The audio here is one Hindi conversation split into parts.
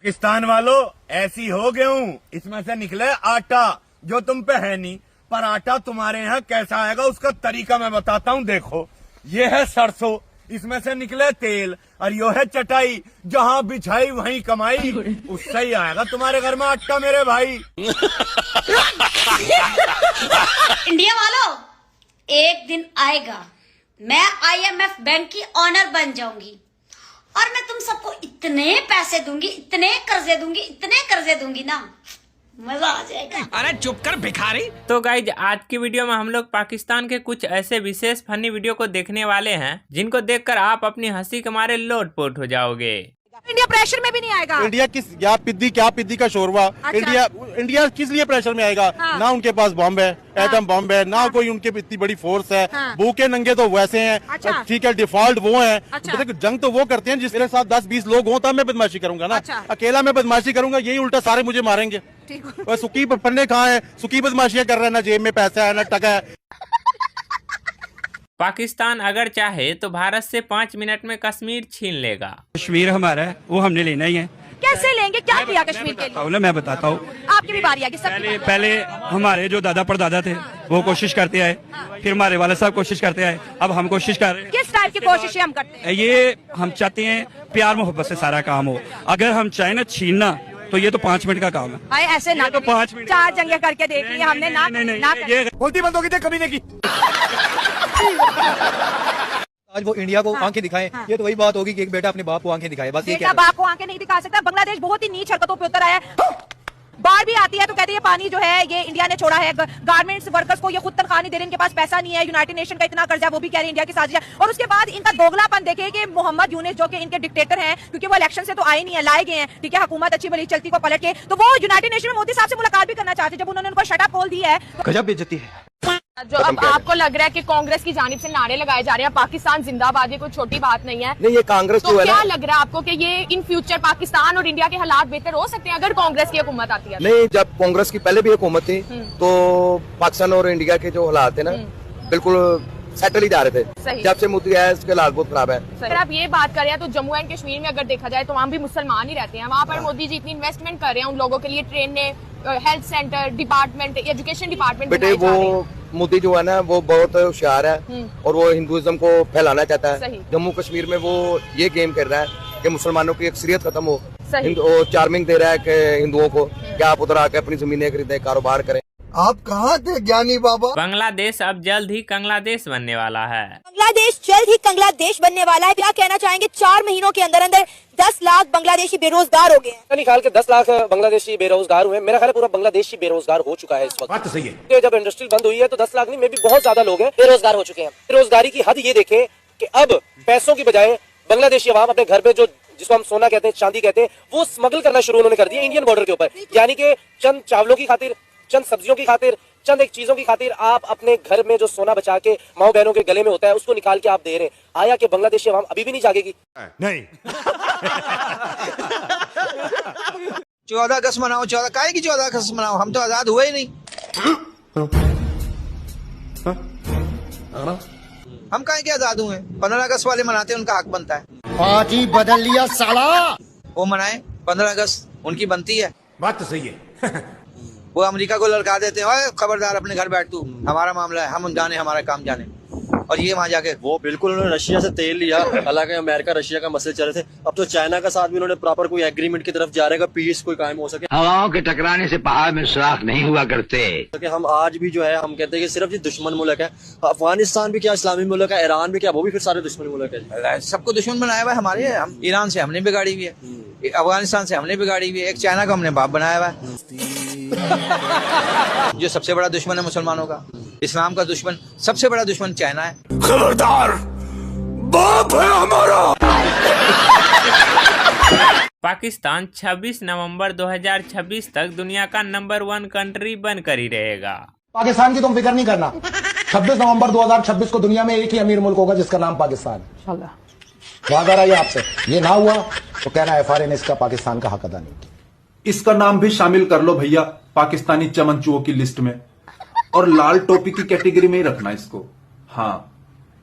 पाकिस्तान वालों ऐसी हो गेहूं, इसमें से निकले आटा जो तुम पे है नहीं, पर आटा तुम्हारे यहाँ कैसा आएगा उसका तरीका मैं बताता हूँ। देखो, ये है सरसों, इसमें से निकले तेल, और यो है चटाई, जहाँ बिछाई वहीं कमाई, उससे ही आएगा तुम्हारे घर में आटा मेरे भाई। इंडिया वालों, एक दिन आएगा मैं IMF बैंक की ऑनर बन जाऊंगी और मैं तुम सबको इतने पैसे दूंगी, इतने कर्जे दूंगी ना, मजा आ जाएगा। अरे चुप कर भिखारी। तो गाइज, आज की वीडियो में हम लोग पाकिस्तान के कुछ ऐसे विशेष फनी वीडियो को देखने वाले हैं जिनको देखकर आप अपनी हंसी के मारे लोटपोट हो जाओगे। इंडिया प्रेशर में भी नहीं आएगा। इंडिया किस क्या पिद्दी का शोरबा। अच्छा। इंडिया किस लिए प्रेशर में आएगा? हाँ। ना उनके पास बॉम्ब है, एटम बॉम्ब है, ना कोई उनके इतनी बड़ी फोर्स है। हाँ। भूखे नंगे तो वैसे हैं। अच्छा। ठीक है, डिफॉल्ट वो है। अच्छा। जंग तो वो करते हैं जिसके साथ 10-20 लोग हों तब मैं बदमाशी करूंगा ना। अच्छा। अकेला मैं बदमाशी करूंगा, यही उल्टा सारे मुझे मारेंगे। सुखी पन्ने कहाँ है? सुखी बदमाशियां कर रहे हैं, ना जेब में पैसा है ना टका है। पाकिस्तान अगर चाहे तो भारत से 5 मिनट में कश्मीर छीन लेगा। कश्मीर हमारा है, वो हमने लेना ही है। कैसे लेंगे? क्या किया कश्मीर के लिए? मैं बताता हूँ। आपकी भी बारी आएगी। पहले हमारे जो दादा परदादा थे वो कोशिश करते आए, फिर हमारे वाले साहब कोशिश करते आए, अब हम कोशिश कर रहे हैं। किस टाइप की कोशिशें हम करते हैं? ये हम चाहते हैं प्यार मोहब्बत से सारा काम हो। अगर हम चाहे ना छीनना तो ये तो 5 मिनट का काम है भाई। ऐसे ना तो 5 मिनट 4 जंगे करके देख लिया हमने। ना होती बंद होगी कभी नहीं की। आज वो इंडिया को आंखें दिखाएं। हाँ। ये तो वही बात होगी कि एक बेटा अपने बाप को आंखें दिखाए, बस ये क्या है? बाप को आंखें नहीं दिखा सकता। बांग्लादेश बहुत ही नीच हरकतों पे उतर आया है। बाढ़ भी आती है तो कहते हैं पानी जो है ये इंडिया ने छोड़ा है। गारमेंट्स वर्कर्स को ये खुद तनख्वाह नहीं दे रहे, इनके पास पैसा नहीं है। यूनाइटेड नेशन का इतना कर्जा, वो भी कह रहे हैं इंडिया की साजिश है। और उसके बाद इनका दोगलापन देखे कि मोहम्मद यूनिस जो कि इनके डिक्टेटर हैं, क्योंकि वो इलेक्शन से तो आए नहीं है, लाए गए हैं। ठीक है, हुकूमत अच्छी भली चलती को पलट के, तो वो यूनाइटेड नेशन में मोदी साहब से मुलाकात भी करना चाहते, जब उन्होंने उनको शट अप बोल दी है। गजब बेइज्जती है। जो अब आपको लग रहा है कि कांग्रेस की जानिब से नारे लगाए जा रहे हैं पाकिस्तान जिंदाबाद, ये कोई छोटी बात नहीं है। नहीं, ये कांग्रेस तो क्या लग रहा है आपको कि ये इन फ्यूचर पाकिस्तान और इंडिया के हालात बेहतर हो सकते हैं अगर कांग्रेस की हुकूमत आती है? नहीं, जब कांग्रेस की पहले भी हुकूमत थी तो पाकिस्तान और इंडिया के जो हालात थे ना बिल्कुल सेटल ही जा रहे थे। जब से मोदी आया इसके हालात बहुत खराब है। अगर आप ये बात करें तो जम्मू एंड कश्मीर में अगर देखा जाए तो वहाँ भी मुसलमान ही रहते हैं। वहाँ पर मोदी जी इतनी इन्वेस्टमेंट कर रहे हैं उन लोगों के लिए, ट्रेन ने, health centre, department, education department. बेटे वो मोदी जो है ना वो बहुत होशियार है और वो हिंदुइज्म को फैलाना चाहता है। जम्मू कश्मीर में वो ये गेम कर रहा है कि मुसलमानों की अक्सरियत खत्म हो। वो चार्मिंग दे रहा है कि हिंदुओं को कि आप उधर आकर अपनी जमीनें खरीदें, कारोबार करें। आप कहाँ थे ज्ञानी बाबा? बांग्लादेश अब जल्द ही कंग्लादेश बनने वाला है। बांग्लादेश जल्द ही कंग्लादेश बनने वाला है। क्या कहना चाहेंगे? 4 महीनों के अंदर अंदर 10 लाख बांग्लादेशी बेरोजगार हो गए हैं। निकाल के 10 लाख बांग्लादेशी बेरोजगार हुए। मेरा ख्याल है पूरा बांग्लादेशी बेरोजगार हो चुका है इस वक्त। बात तो सही है। जब इंडस्ट्री बंद हुई है तो 10 लाख नहीं, मे भी बहुत ज्यादा लोग हैं बेरोजगार हो चुके हैं। बेरोजगारी की हद ये देखें कि अब पैसों की बजाय बांग्लादेशी अवाम अपने घर पे जो जिसको हम सोना कहते हैं, चांदी कहते हैं, वो स्मगल करना शुरू उन्होंने कर दिया इंडियन बॉर्डर के ऊपर। यानी कि चंद चावलों की खातिर, चंद सब्जियों की खातिर, चंद एक चीजों की खातिर आप अपने घर में जो सोना बचा के माओ बहनों के गले में होता है उसको निकाल के आप दे रहे हैं। आया कि बांग्लादेशी अवाम अभी भी नहीं जागेगी? नहीं। 14 अगस्त मनाओ। 14 काहे की 14 अगस्त मनाओ? हम तो आजाद हुए ही नहीं। हम काहे के आजाद हुए? 15 अगस्त वाले मनाते हैं, उनका हक बनता है। पार्टी बदल लिया साला। वो मनाए, 15 अगस्त उनकी बनती है। बात तो सही है। वो अमेरिका को लड़का देते हैं, ओए खबरदार अपने घर बैठ, तू हमारा मामला है, हम जाने, हमारा काम जाने। और ये वहाँ जाके वो बिल्कुल उन्होंने रशिया से तेल लिया। हालांकि अमेरिका रशिया का मसले चल रहे थे, अब तो चाइना का साथ भी उन्होंने प्रॉपर कोई एग्रीमेंट की तरफ जा रहे, पीस कोई कायम हो सके। हवाओं के टकराने से पहाड़ में सुराख नहीं हुआ करते। तो हम आज भी जो है हम कहते हैं कि सिर्फ ये दुश्मन मुल्क है। अफगानिस्तान भी क्या इस्लामी मुल्क है, ईरान भी क्या, वो भी फिर सारे दुश्मन मुल्क है। सबको दुश्मन बनाया हुआ है हमारे। हम ईरान से हमने बिगाड़ी हुई है, अफगानिस्तान से हमने बिगाड़ी हुई है, एक चाइना का हमने बाप बनाया हुआ है। जो सबसे बड़ा दुश्मन है मुसलमानों का, इस्लाम का दुश्मन, सबसे बड़ा दुश्मन चाइना है। खबरदार, बाप है हमारा। पाकिस्तान 26 नवंबर 2026 तक दुनिया का नंबर 1 कंट्री बनकर ही रहेगा। पाकिस्तान की तुम फिक्र नहीं करना। 26 नवंबर 2026 को दुनिया में एक ही अमीर मुल्क होगा जिसका नाम पाकिस्तान है। वादा रहा आपसे, ये ना हुआ तो कहना FRA ने इसका पाकिस्तान का हक अदा नहीं किया। इसका नाम भी शामिल कर लो भैया पाकिस्तानी चमनचुओं की लिस्ट में, और लाल टोपी की कैटेगरी में ही रखना इसको। हाँ,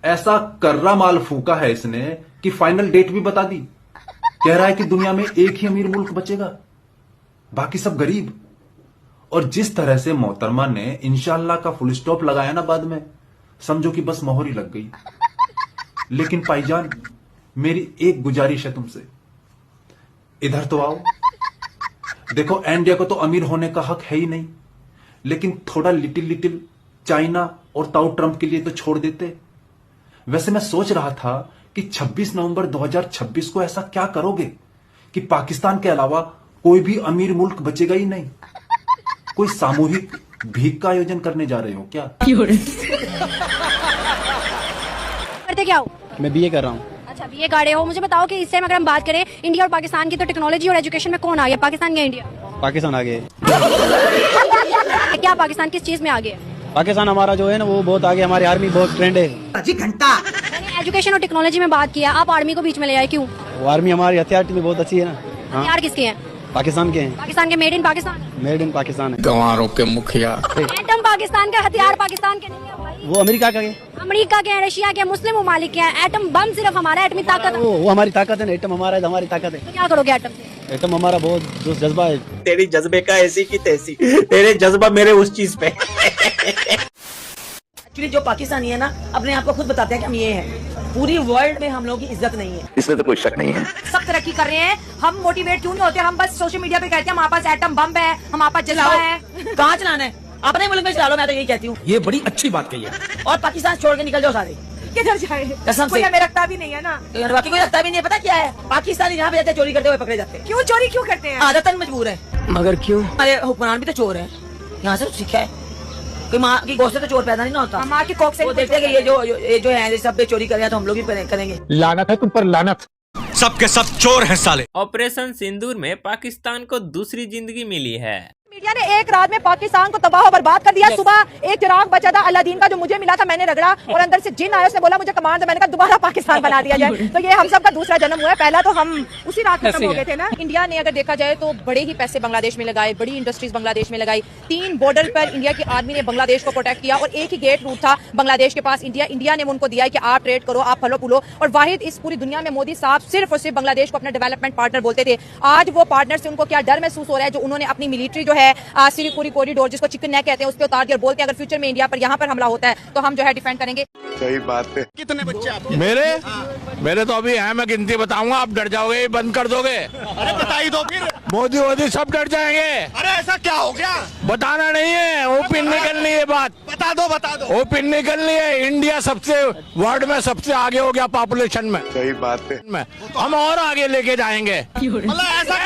ऐसा कर्रा माल फूका है इसने कि फाइनल डेट भी बता दी। कह रहा है कि दुनिया में एक ही अमीर मुल्क बचेगा, बाकी सब गरीब। और जिस तरह से मोहतरमा ने इंशाल्लाह का फुल स्टॉप लगाया ना बाद में, समझो कि बस मोहर ही लग गई। लेकिन भाईजान, मेरी एक गुजारिश है तुमसे, इधर तो आओ। देखो, इंडिया को तो अमीर होने का हक है ही नहीं, लेकिन थोड़ा लिटिल चाइना और ताऊ ट्रंप के लिए तो छोड़ देते। वैसे मैं सोच रहा था कि 26 नवंबर 2026 को ऐसा क्या करोगे कि पाकिस्तान के अलावा कोई भी अमीर मुल्क बचेगा ही नहीं। कोई सामूहिक भीख का आयोजन करने जा रहे हो क्या? करते क्या हो? मैं बीए कर रहा हूँ। अच्छा, बीए कर रहे हो। मुझे बताओ कि इस टाइम अगर हम बात करें इंडिया और पाकिस्तान की, तो टेक्नोलॉजी और एजुकेशन में कौन आ गया, पाकिस्तान या इंडिया? पाकिस्तान आगे। क्या पाकिस्तान किस चीज में आगे है? पाकिस्तान हमारा जो है ना वो बहुत आगे, हमारी आर्मी बहुत ट्रेंड है। घंटा एजुकेशन और टेक्नोलॉजी में बात किया, आप आर्मी को बीच में ले आए, क्यों? वो आर्मी हमारी हथियार में बहुत अच्छी है ना। हथियार किसके हैं? पाकिस्तान के हैं। पाकिस्तान के, made in Pakistan. Made in Pakistan है। गंवारों के मुखिया। एटम पाकिस्तान का, हथियार पाकिस्तान के नहीं है भाई। वो अमेरिका का है। अमेरिका के हैं, रशिया के, मुस्लिम ममालिक के हैं। एटम बम सिर्फ हमारा, एटमी ताकत वो हमारी ताकत है ना, एटम हमारा है, हमारी ताकत है। तो क्या करोगे एटम से? एटम हमारा बहुत जो जज्बा है। तेरी जज्बे का ऐसी की तैसी, तेरे जज्बा मेरे उस चीज पे। एक्चुअली जो पाकिस्तानी है ना, अपने आप को खुद बताते हैं कि हम ये हैं। पूरी वर्ल्ड में हम लोगों की इज्जत नहीं है, इसमें तो कोई शक नहीं है। सब तरक्की कर रहे हैं, हम मोटिवेट क्यों नहीं होते? हम बस सोशल मीडिया पे कहते हैं हमारे पास एटम बम है, हमारे पास जज्बा है। कहाँ चलाना है? अपने मुल्क में चला लो, मैं तो यही कहती हूँ। ये बड़ी अच्छी बात कही है। और पाकिस्तान छोड़ के निकल जाओ सारे। किधर जाए? कसम से। कोई हमें रखता भी नहीं है ना। बाकी कोई रखता भी नहीं है। पता क्या है, पाकिस्तानी यहाँ पे जाते चोरी करते हुए पकड़े जाते हैं। क्यों चोरी क्यों करते हैं? आदतन मजबूर है। मगर क्यों? अरे हुक्मरान भी तो चोर है, यहाँ से तो सीखा है। कोई माँ की गोश्त से तो चोर पैदा नहीं ना होता। माँ की कोख से वो देखते हैं कि ये जो है सब पे चोरी करें तो हम लोग भी करेंगे। लानत है तुम पर, लानत। सबके सब चोर हैं साले। ऑपरेशन सिंदूर में पाकिस्तान को दूसरी जिंदगी मिली है। मीडिया ने एक रात में पाकिस्तान को तबाह और बर्बाद कर दिया। सुबह एक चिराग बचा था अलादीन का, जो मुझे मिला था, मैंने रगड़ा और अंदर से जिन आया, उसने बोला मुझे कमांड दे। मैंने कहा दोबारा पाकिस्तान बना दिया जाए। तो ये हम सब का दूसरा जन्म हुआ है। पहला तो हम उसी रात खत्म हो गए थे ना। इंडिया ने अगर देखा जाए तो बड़े ही पैसे बांग्लादेश में लगाए, बड़ी इंडस्ट्रीज बांग्लादेश में लगाई। 3 बॉर्डर पर इंडिया की आर्मी ने बांग्लादेश को प्रोटेक्ट किया और एक ही गेट रूट था बांग्लादेश के पास इंडिया ने उनको दिया कि आप ट्रेड करो, आप फलो फूलो। और वाहिद इस पूरी दुनिया में मोदी साहब सिर्फ और सिर्फ बांग्लादेश को अपना डेवलपमेंट पार्टनर बोलते थे। आज वो पार्टनर से उनको क्या डर महसूस हो रहा है, जो उन्होंने अपनी मिलिट्री जो है पूरी कॉरिडोर, जिसको चिकन नेक कहते हैं, उस पर उतार दिया और बोलते हैं अगर फ्यूचर में इंडिया पर यहाँ पर हमला होता है तो हम जो है डिफेंड करेंगे। सही बात है। कितने बच्चे आपके? मेरे तो अभी हैं, मैं गिनती बताऊंगा, आप डर जाओगे, बंद कर दोगे। अरे बता ही दो फिर। मोदी सब डर जाएंगे। अरे ऐसा क्या हो गया? बताना नहीं है, ओपन निकलनी है बात। बता दो। ओपन निकलनी है। इंडिया सबसे वर्ल्ड में सबसे आगे हो गया पॉपुलेशन में। सही बात है। हम और आगे लेके जाएंगे। मतलब ऐसा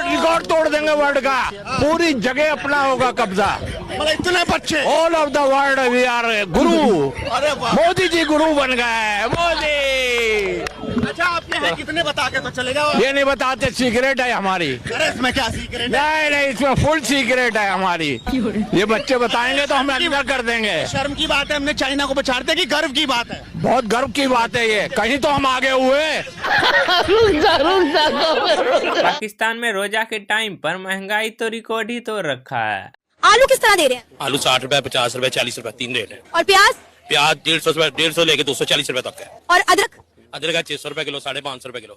रिकॉर्ड तोड़ देंगे वर्ल्ड का। पूरी जगह अपना होगा कब्जा। मतलब इतने बच्चे, all of the world we are guru. अरे वाह। मोदी जी गुरु बन गए, मोदी। अच्छा, आपके हैं कितने बता के तो चले जाओ। ये नहीं बताते, सीक्रेट है हमारी। अरे इसमें क्या सीक्रेट है? नहीं, इसमें फुल सीक्रेट है हमारी। ये बच्चे बताएंगे तो हम अंदर कर देंगे। शर्म की बात है, हमने चाइना को बचाते कि गर्व की बात है? बहुत गर्व की बात है ये, कहीं तो हम आगे हुए। पाकिस्तान में रोजा के टाइम पर महंगाई तो रिकॉर्ड ही तोड़ रखा है। आलू किस तरह दे रहे हैं? आलू 60 रुपए, 50 रुपए, 40 रुपए, 3 रेट है। और प्याज? प्याज 150 रुपए, 150 लेके 240 रुपए तक है। और अदरक? अदरक 600 रुपए किलो, 550 रुपए किलो।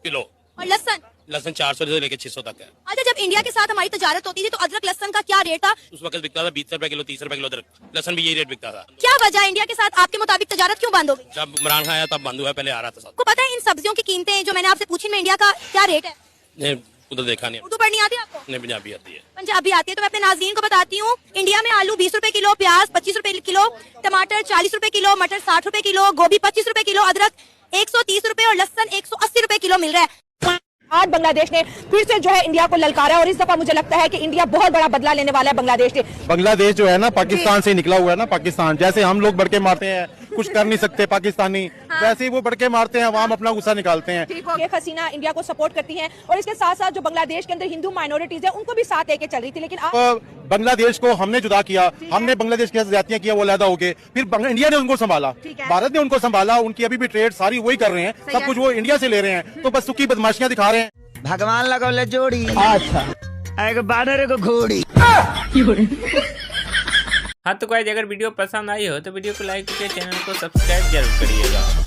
किलो। और लहसुन 400 से लेके 600 तक है। अच्छा, जब इंडिया के साथ हमारी तजारत होती थी तो अदरक लहसुन का क्या रेट था? उस वक्त बिकता था 20 रुपए किलो, 30 रुपए किलो अदरक। लहसुन भी यही रेट बिकता था। क्या वजह इंडिया के साथ आपके मुताबिक तजारत क्यों बंद हो गई? जब इमरान खान आया तब बंद हुआ, पहले आ रहा था सब। को पता है इन सब्जियों की कीमतें जो मैंने आपसे पूछी में इंडिया का क्या रेट है? नहीं, उधर देखा नहीं। उर्दू पढ़नी आती है आपको? नहीं, पंजाबी आती है। पंजाबी आती है तो मैं अपने नाज़रीन को बताती हूँ। इंडिया में आलू 20 रुपए किलो, प्याज 25 रुपए किलो, टमाटर 40 रुपए किलो, मटर 60 रुपए किलो, गोभी 25 रुपए किलो, अदरक 130 रुपए और लहसुन 180 रुपए किलो मिल रहा है। आज बांग्लादेश ने फिर से जो है इंडिया को ललकारा और इस दफा मुझे लगता है कि इंडिया बहुत बड़ा बदला लेने वाला है बांग्लादेश से। बांग्लादेश जो है ना पाकिस्तान से निकला हुआ है ना। पाकिस्तान जैसे हम लोग बढ़ के मारते हैं, कुछ कर नहीं सकते पाकिस्तानी, वैसे ही वो बढ़ के मारते हैं, अवाम अपना गुस्सा निकालते हैं। ये हसीना इंडिया को सपोर्ट करती हैं और इसके साथ साथ जो बांग्लादेश के अंदर हिंदू माइनॉरिटीज है उनको भी साथ लेके चल रही थी। लेकिन बांग्लादेश को हमने जुदा किया, हमने बांग्लादेश के साथ ज्यादतियां किया, वो अलहदा हो गए। फिर इंडिया ने उनको संभाला, भारत ने उनको संभाला। उनकी अभी भी ट्रेड सारी वही कर रहे हैं, सब कुछ वो इंडिया से ले रहे हैं। तो बस सुखी बदमाशियां दिखा रहे हैं। भगवान लगौले जोड़ी। अच्छा, एक बानर को घोड़ी। हाँ तो गाइस अगर वीडियो पसंद आई हो तो वीडियो को लाइक करके चैनल को सब्सक्राइब जरूर करिएगा।